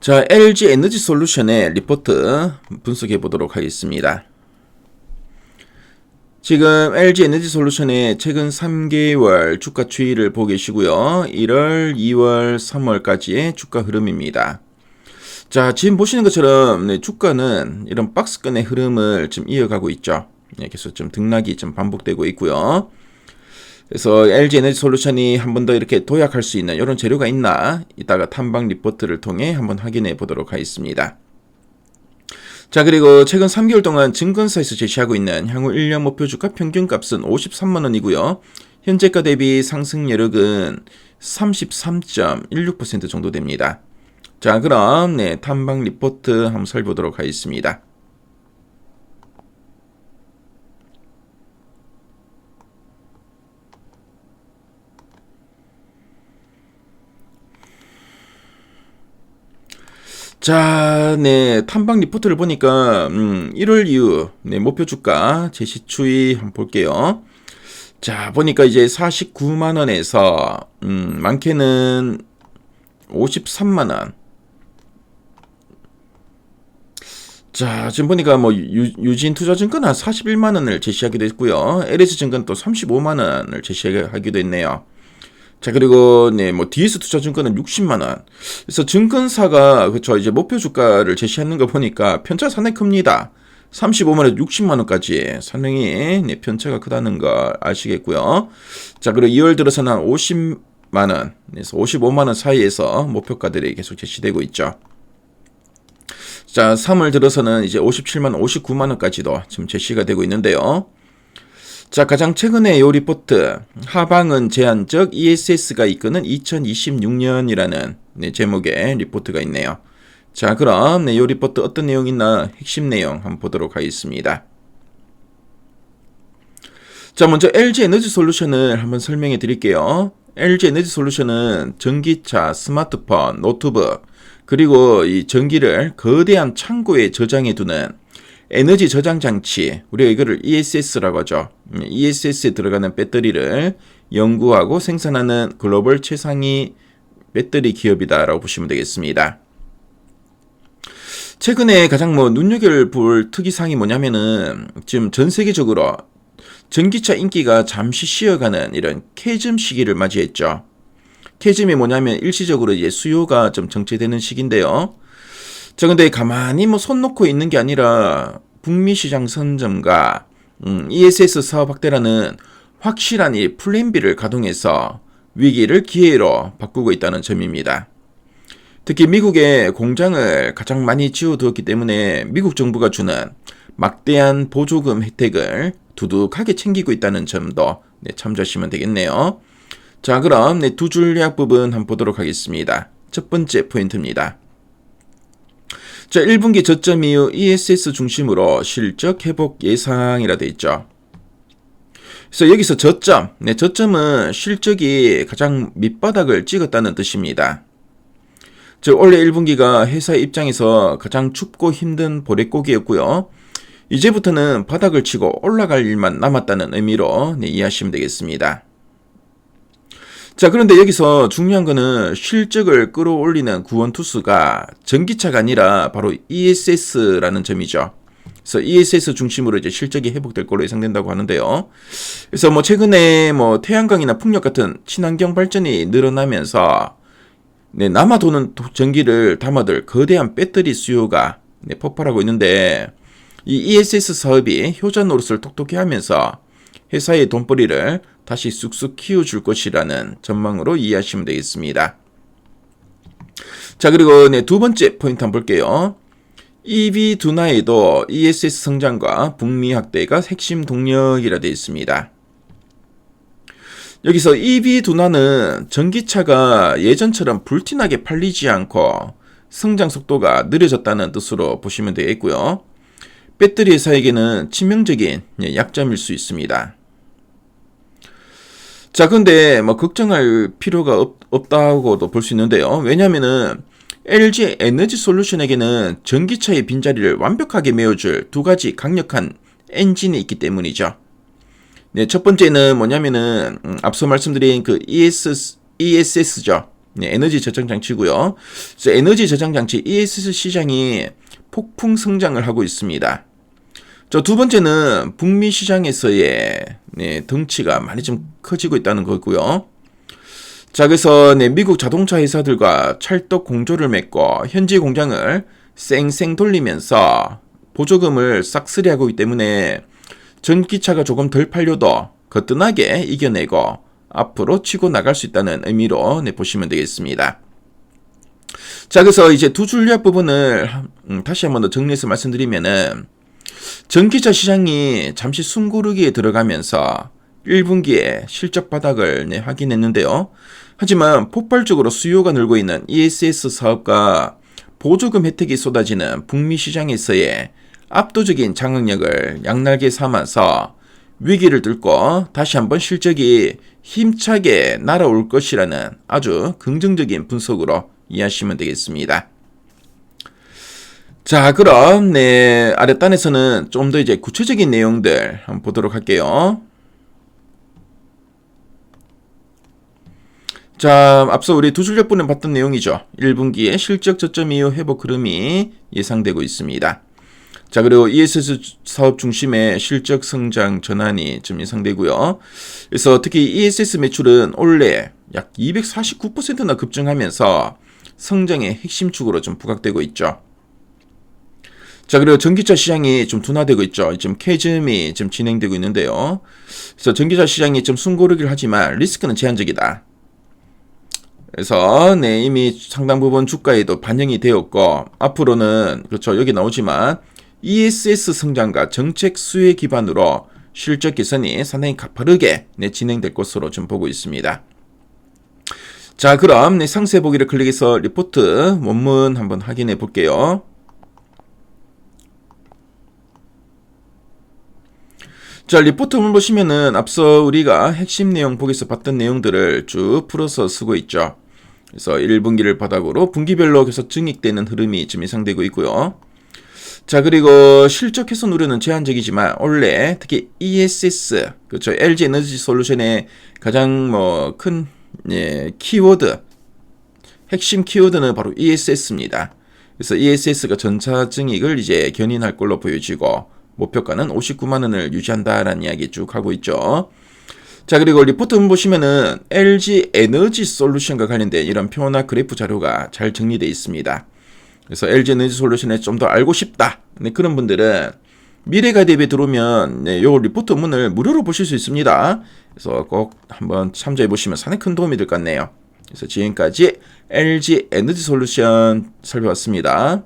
자, LG 에너지 솔루션의 리포트 분석해 보도록 하겠습니다. 지금 LG 에너지 솔루션의 최근 3개월 주가 추이를 보고 계시고요. 1월, 2월, 3월까지의 주가 흐름입니다. 자, 지금 보시는 것처럼 주가는 이런 박스권의 흐름을 좀 이어가고 있죠. 계속 좀 등락이 좀 반복되고 있고요. 그래서 LG 에너지 솔루션이 한 번 더 이렇게 도약할 수 있는 이런 재료가 있나 이따가 탐방 리포트를 통해 한번 확인해 보도록 하겠습니다. 자, 그리고 최근 3개월 동안 증권사에서 제시하고 있는 향후 1년 목표 주가 평균값은 53만원이고요. 현재가 대비 상승 여력은 33.16% 정도 됩니다. 자, 그럼 탐방 리포트 한번 살펴보도록 하겠습니다. 자, 탐방 리포트를 보니까 1월 이후 목표 주가 제시 추이 한번 볼게요. 자, 보니까 이제 49만 원에서 많게는 53만 원. 자, 지금 보니까 뭐 유진 투자증권 한 41만 원을 제시하기도 했고요. LS증권 또 35만 원을 제시하기도 했네요. 자, 그리고 뭐 DS 투자증권은 60만 원. 그래서 증권사가 그쵸 이제 목표 주가를 제시하는 거 보니까 편차가 상당히 큽니다. 35만 원, 60만 원까지 상당히 편차가 크다는 거 아시겠고요. 자, 그리고 2월 들어서는 한 50만 원에서 55만 원 사이에서 목표가들이 계속 제시되고 있죠. 자, 3월 들어서는 이제 57만 원, 59만 원까지도 지금 제시가 되고 있는데요. 자, 가장 최근에 이 리포트 하방은 제한적 ESS가 이끄는 2026년이라는 제목의 리포트가 있네요. 자, 그럼 이 리포트 어떤 내용이 있나 핵심 내용 한번 보도록 하겠습니다. 자, 먼저 LG 에너지 솔루션을 한번 설명해 드릴게요. LG 에너지 솔루션은 전기차, 스마트폰, 노트북 그리고 이 전기를 거대한 창고에 저장해 두는 에너지 저장 장치, 우리가 이거를 ESS라고 하죠. ESS에 들어가는 배터리를 연구하고 생산하는 글로벌 최상위 배터리 기업이다라고 보시면 되겠습니다. 최근에 가장 눈여겨볼 특이사항이 뭐냐면은 지금 전 세계적으로 전기차 인기가 잠시 쉬어가는 이런 캐즘 시기를 맞이했죠. 캐즘이 뭐냐면 일시적으로 이제 수요가 좀 정체되는 시기인데요. 자, 근데 가만히 손 놓고 있는 게 아니라 북미 시장 선점과 ESS 사업 확대라는 확실한 이 플랜 B를 가동해서 위기를 기회로 바꾸고 있다는 점입니다. 특히 미국의 공장을 가장 많이 지어두었기 때문에 미국 정부가 주는 막대한 보조금 혜택을 두둑하게 챙기고 있다는 점도 참조하시면 되겠네요. 자, 그럼 두 전략 부분 한번 보도록 하겠습니다. 첫 번째 포인트입니다. 자, 1분기 저점 이후 ESS 중심으로 실적 회복 예상이라 되어 있죠. 그래서 여기서 저점은 실적이 가장 밑바닥을 찍었다는 뜻입니다. 즉, 올해 1분기가 회사 입장에서 가장 춥고 힘든 보릿고기였고요. 이제부터는 바닥을 치고 올라갈 일만 남았다는 의미로 이해하시면 되겠습니다. 자, 그런데 여기서 중요한 거는 실적을 끌어올리는 구원투수가 전기차가 아니라 바로 ESS라는 점이죠. 그래서 ESS 중심으로 이제 실적이 회복될 걸로 예상된다고 하는데요. 그래서 최근에 태양광이나 풍력 같은 친환경 발전이 늘어나면서 남아도는 전기를 담아둘 거대한 배터리 수요가 폭발하고 있는데 이 ESS 사업이 효자 노릇을 톡톡히 하면서 회사의 돈벌이를 다시 쑥쑥 키워줄 것이라는 전망으로 이해하시면 되겠습니다. 자, 그리고 두 번째 포인트 한번 볼게요. EV 둔화에도 ESS 성장과 북미 확대가 핵심 동력이라 되어 있습니다. 여기서 EV 둔화는 전기차가 예전처럼 불티나게 팔리지 않고 성장 속도가 느려졌다는 뜻으로 보시면 되겠고요. 배터리 회사에게는 치명적인 약점일 수 있습니다. 자, 근데 걱정할 필요가 없다고도 볼 수 있는데요. 왜냐면은 LG 에너지 솔루션에게는 전기차의 빈자리를 완벽하게 메워줄 두 가지 강력한 엔진이 있기 때문이죠. 첫 번째는 뭐냐면은 앞서 말씀드린 그 ESS죠. 네, 에너지 저장 장치고요. 그래서 에너지 저장 장치 ESS 시장이 폭풍 성장을 하고 있습니다. 두 번째는 북미 시장에서의 덩치가 많이 좀 커지고 있다는 거고요. 자, 그래서 미국 자동차 회사들과 찰떡 공조를 맺고 현지 공장을 쌩쌩 돌리면서 보조금을 싹쓸이하고 있기 때문에 전기차가 조금 덜 팔려도 거뜬하게 이겨내고 앞으로 치고 나갈 수 있다는 의미로 보시면 되겠습니다. 자, 그래서 이제 두 전략 부분을 다시 한번 더 정리해서 말씀드리면은 전기차 시장이 잠시 숨고르기에 들어가면서 1분기에 실적 바닥을 확인했는데요. 하지만 폭발적으로 수요가 늘고 있는 ESS 사업과 보조금 혜택이 쏟아지는 북미 시장에서의 압도적인 장악력을 양날개 삼아서 위기를 뚫고 다시 한번 실적이 힘차게 날아올 것이라는 아주 긍정적인 분석으로 이해하시면 되겠습니다. 자, 그럼 아랫단에서는 좀 더 이제 구체적인 내용들 한번 보도록 할게요. 자, 앞서 우리 두 전략분은 봤던 내용이죠. 1분기에 실적 저점 이후 회복 흐름이 예상되고 있습니다. 자, 그리고 ESS 사업 중심의 실적 성장 전환이 좀 예상되고요. 그래서 특히 ESS 매출은 올해 약 249%나 급증하면서 성장의 핵심 축으로 좀 부각되고 있죠. 자, 그리고 전기차 시장이 좀 둔화되고 있죠. 지금 캐즘이 좀 진행되고 있는데요. 그래서 전기차 시장이 좀 숨고르기를 하지만 리스크는 제한적이다. 그래서 이미 상당 부분 주가에도 반영이 되었고 앞으로는 그렇죠. 여기 나오지만 ESS 성장과 정책 수혜 기반으로 실적 개선이 상당히 가파르게 진행될 것으로 좀 보고 있습니다. 자, 그럼 상세 보기를 클릭해서 리포트 원문 한번 확인해 볼게요. 자, 리포트 원문 보시면은 앞서 우리가 핵심 내용 보기에서 봤던 내용들을 쭉 풀어서 쓰고 있죠. 그래서 1분기를 바닥으로 분기별로 계속 증액되는 흐름이 좀 예상되고 있고요. 자, 그리고 실적 개선 우려는 제한적이지만 원래 특히 ESS, 그렇죠. LG 에너지 솔루션의 가장 큰 키워드, 핵심 키워드는 바로 ESS입니다. 그래서 ESS가 전차 증액을 이제 견인할 걸로 보여지고 목표가는 59만 원을 유지한다라는 이야기 쭉 하고 있죠. 자, 그리고 리포트 보시면은 LG 에너지 솔루션과 관련된 이런 표나 그래프 자료가 잘 정리되어 있습니다. 그래서 LG 에너지 솔루션에 좀 더 알고 싶다. 그런 분들은 미래가 대비에 들어오면 요 리포트 문을 무료로 보실 수 있습니다. 그래서 꼭 한번 참조해 보시면 상당히 큰 도움이 될 것 같네요. 그래서 지금까지 LG 에너지 솔루션 살펴봤습니다.